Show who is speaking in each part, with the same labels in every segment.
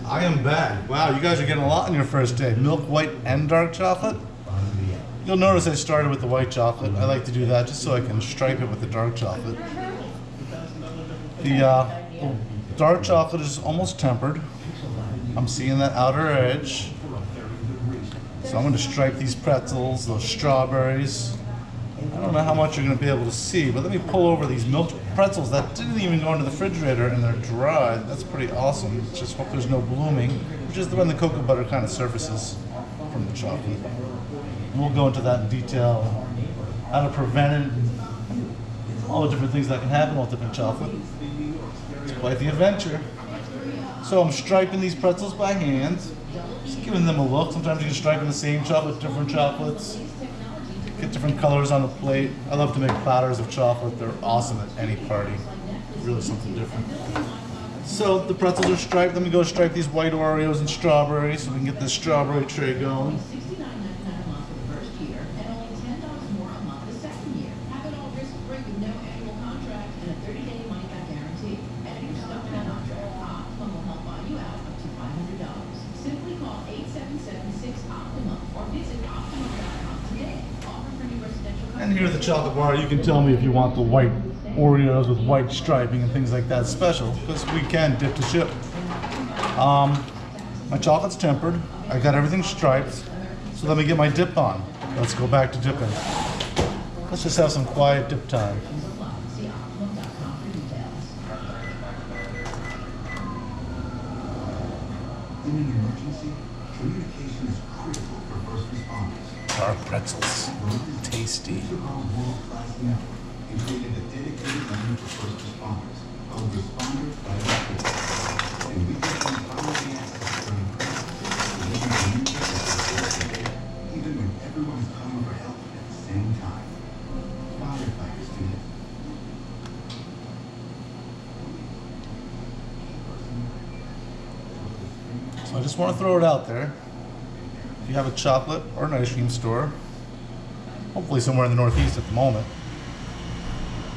Speaker 1: I am back. Wow, you guys are getting a lot on your first day. Milk, white, and dark chocolate. You'll notice I started with the white chocolate. I like to do that just so I can stripe it with the dark chocolate. The dark chocolate is almost tempered. I'm seeing that outer edge. So I'm going to stripe these pretzels, those strawberries. I don't know how much you're going to be able to see, but let me pull over these milk pretzels that didn't even go into the refrigerator and they're dry. That's pretty awesome. Just hope there's no blooming, which is when the cocoa butter kind of surfaces from the chocolate. And we'll go into that in detail, how to prevent it, all the different things that can happen with dipping chocolate. It's quite the adventure. So I'm striping these pretzels by hand, just giving them a look. Sometimes you can stripe in the same chocolate, different chocolates. Get different colors on the plate. I love to make platters of chocolate. They're awesome at any party. Really something different. So the pretzels are striped. Let me go stripe these white Oreos and strawberries so we can get this strawberry tray going. And here's the chocolate bar. You can tell me if you want the white Oreos with white striping and things like that special, because we can dip to ship. My chocolate's tempered. I got everything striped. So let me get my dip on. Let's go back to dipping. Let's just have some quiet dip time.
Speaker 2: In an emergency, communication is critical for first responders.
Speaker 1: Dark pretzels. Tasty.
Speaker 2: Including a dedicated line for first responders, called Responders by Record. And we can follow the access during crisis, even when everyone is calling for help at the same time. Firefighters do it.
Speaker 1: So I just want to throw it out there. If you have a chocolate or an ice cream store, hopefully somewhere in the Northeast at the moment,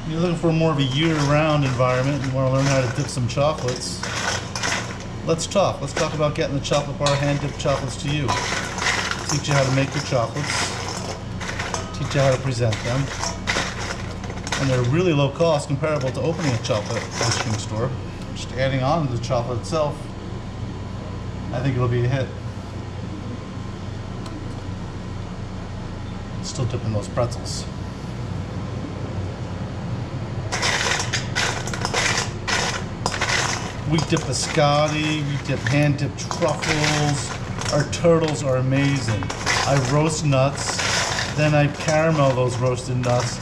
Speaker 1: you're looking for more of a year-round environment, you want to learn how to dip some chocolates, let's talk. Let's talk about getting the chocolate bar hand-dipped chocolates to you. Teach you how to make your chocolates, teach you how to present them, and they're really low cost comparable to opening a chocolate ice cream store. Just adding on to the chocolate itself, I think it'll be a hit. Still dipping those pretzels. We dip biscotti, we dip hand-dipped truffles. Our turtles are amazing. I roast nuts, then I caramel those roasted nuts,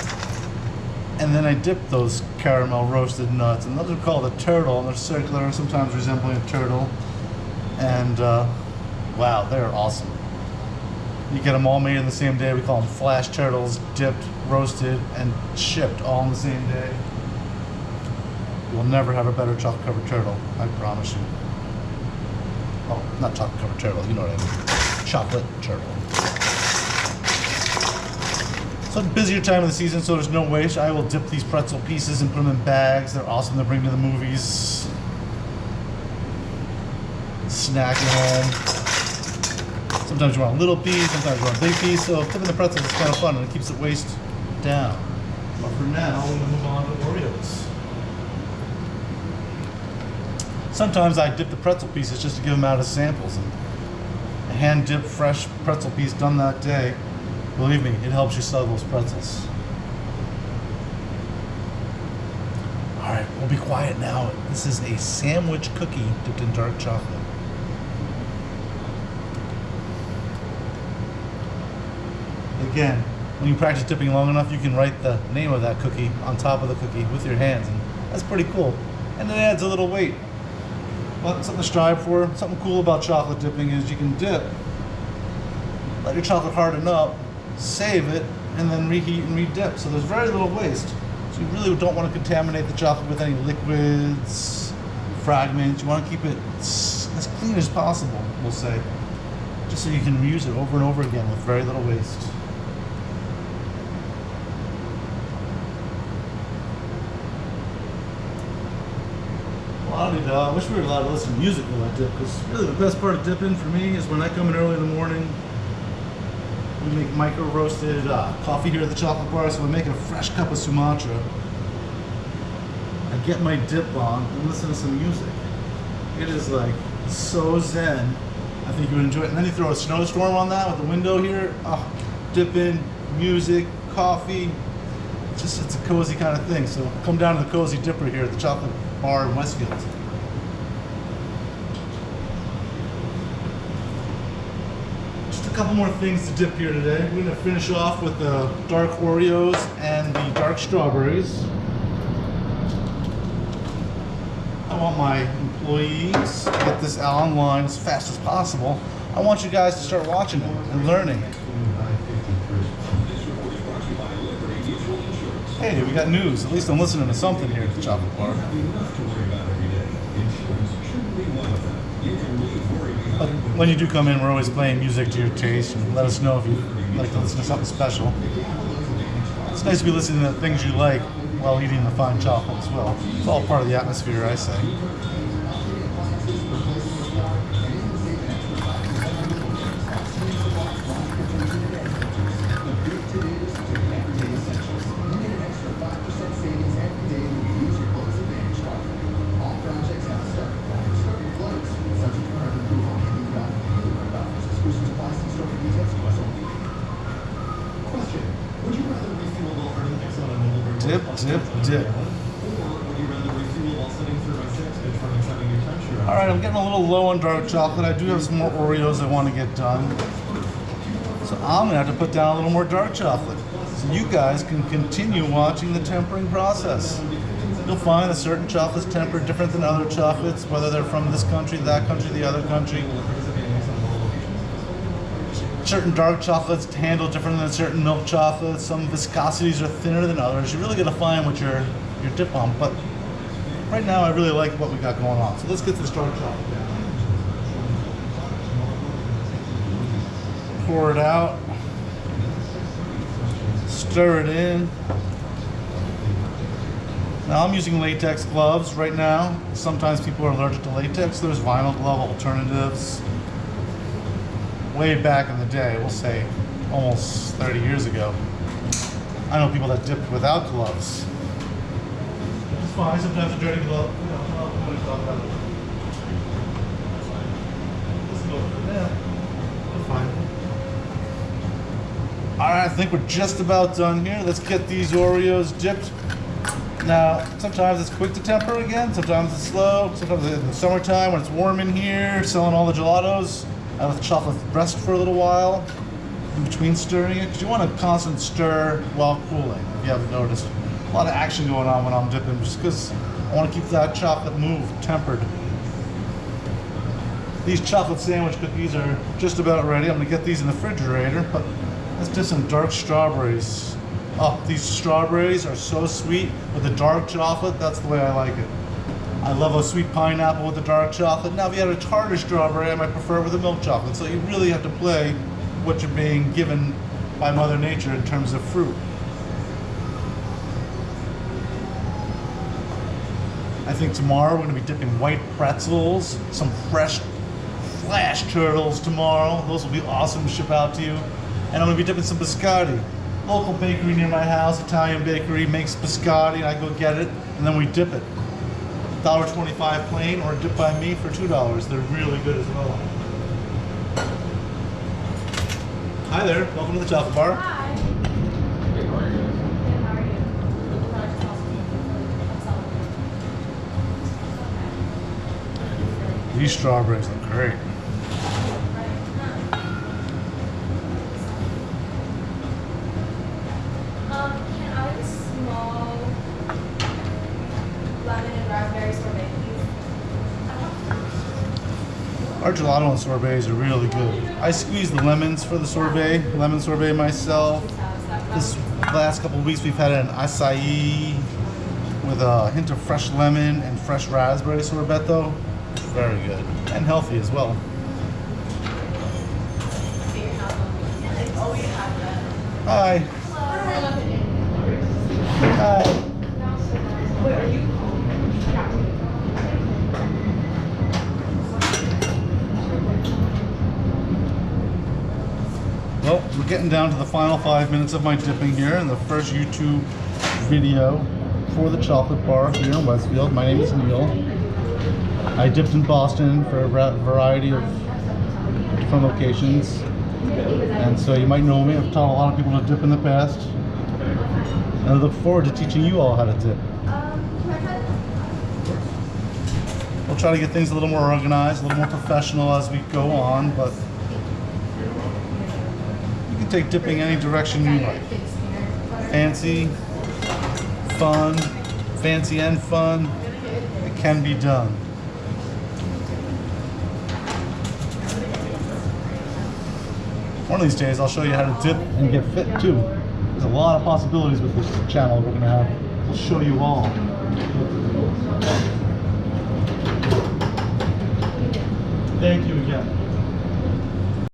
Speaker 1: and then I dip those caramel roasted nuts. And those are called a turtle, and they're circular and sometimes resembling a turtle. And wow, they're awesome. You get them all made in the same day. We call them flash turtles, dipped, roasted, and shipped all in the same day. You'll never have a better chocolate covered turtle, I promise you. Oh, not chocolate covered turtle, you know what I mean. Chocolate turtle. So busier time of the season, so there's no waste. I will dip these pretzel pieces and put them in bags. They're awesome to bring to the movies. Snack at home. Sometimes you want a little piece, sometimes you want a big piece, so dipping the pretzels is kind of fun and it keeps the waste down. But for now, we're going to move on to Oreos. Sometimes I dip the pretzel pieces just to give them out as samples. And a hand-dipped fresh pretzel piece done that day, believe me, it helps you sell those pretzels. Alright, we'll be quiet now. This is a sandwich cookie dipped in dark chocolate. Again, when you practice dipping long enough, you can write the name of that cookie on top of the cookie with your hands, and that's pretty cool. And it adds a little weight. But something to strive for. Something cool about chocolate dipping is you can dip, let your chocolate harden up, save it, and then reheat and re-dip. So there's very little waste. So you really don't want to contaminate the chocolate with any liquids, fragments. You want to keep it as clean as possible, we'll say, just so you can reuse it over and over again with very little waste. I wish we were allowed to listen to music while I dip, because really the best part of dipping for me is when I come in early in the morning. We make micro roasted coffee here at the chocolate bar, so we're making a fresh cup of Sumatra. I get my dip on and listen to some music. It is like so zen. I think you would enjoy it. And then you throw a snowstorm on that with the window here. Oh, dip in, music, coffee. It's a cozy kind of thing. So come down to the Cozy Dipper here at the chocolate bar in Westfield. Just a couple more things to dip here today. We're going to finish off with the dark Oreos and the dark strawberries. I want my employees to get this out online as fast as possible. I want you guys to start watching it and learning. Hey, we got news. At least I'm listening to something here at the chocolate bar. But when you do come in, we're always playing music to your taste, and let us know if you'd like to listen to something special. It's nice to be listening to things you like while eating the fine chocolate as well. It's all part of the atmosphere, I say. Dip, dip, dip. Alright, I'm getting a little low on dark chocolate. I do have some more Oreos I want to get done. So I'm going to have to put down a little more dark chocolate. So you guys can continue watching the tempering process. You'll find that certain chocolates temper different than other chocolates, whether they're from this country, that country, the other country. Certain dark chocolates handle different than certain milk chocolates. Some viscosities are thinner than others. You really got to find what your dip on. But right now, I really like what we got going on. So let's get this dark chocolate down. Pour it out. Stir it in. Now I'm using latex gloves right now. Sometimes people are allergic to latex. There's vinyl glove alternatives. Way back in the day, we'll say almost 30 years ago, I know people that dipped without gloves. It's fine, sometimes a dirty glove. Let's go for that. We're fine. Alright, I think we're just about done here. Let's get these Oreos dipped. Now, sometimes it's quick to temper again, sometimes it's slow, sometimes in the summertime when it's warm in here, selling all the gelatos. I let the chocolate rest for a little while in between stirring it, because you want a constant stir while cooling, if you haven't noticed. A lot of action going on when I'm dipping, just because I want to keep that chocolate move tempered. These chocolate sandwich cookies are just about ready. I'm going to get these in the refrigerator, but let's do some dark strawberries. Oh, these strawberries are so sweet with the dark chocolate. That's the way I like it. I love a sweet pineapple with the dark chocolate. Now, if you had a tartar strawberry, I might prefer it with the milk chocolate. So you really have to play what you're being given by Mother Nature in terms of fruit. I think tomorrow we're going to be dipping white pretzels, some fresh flash turtles tomorrow. Those will be awesome to ship out to you. And I'm going to be dipping some biscotti. Local bakery near my house, Italian bakery, makes biscotti, and I go get it, and then we dip it. $1.25 plain, or dip by me for $2. They're really good as well. Hi there, welcome to the chocolate bar.
Speaker 3: Hi.
Speaker 2: Hey, how are you guys?
Speaker 3: Good, how are you?
Speaker 1: These strawberries look great.
Speaker 3: Can I have a small lemon and raspberry sorbet, please?
Speaker 1: Our gelato and sorbets are really good. I squeeze the lemons for the lemon sorbet myself. This last couple of weeks we've had an acai with a hint of fresh lemon and fresh raspberry sorbet though. It's very good and healthy as well. Hi. Hi. getting down to the final 5 minutes of my dipping here in the first YouTube video for the chocolate bar here in Westfield. My name is Neil. I dipped in Boston for a variety of different locations, and so you might know me. I've taught a lot of people to dip in the past, and I look forward to teaching you all how to dip. We'll try to get things a little more organized, a little more professional as we go on, but you can take dipping any direction you like. Fancy, fun, fancy and fun, it can be done. One of these days I'll show you how to dip and get fit too. There's a lot of possibilities with this channel we're going to have. We'll show you all. Thank you again.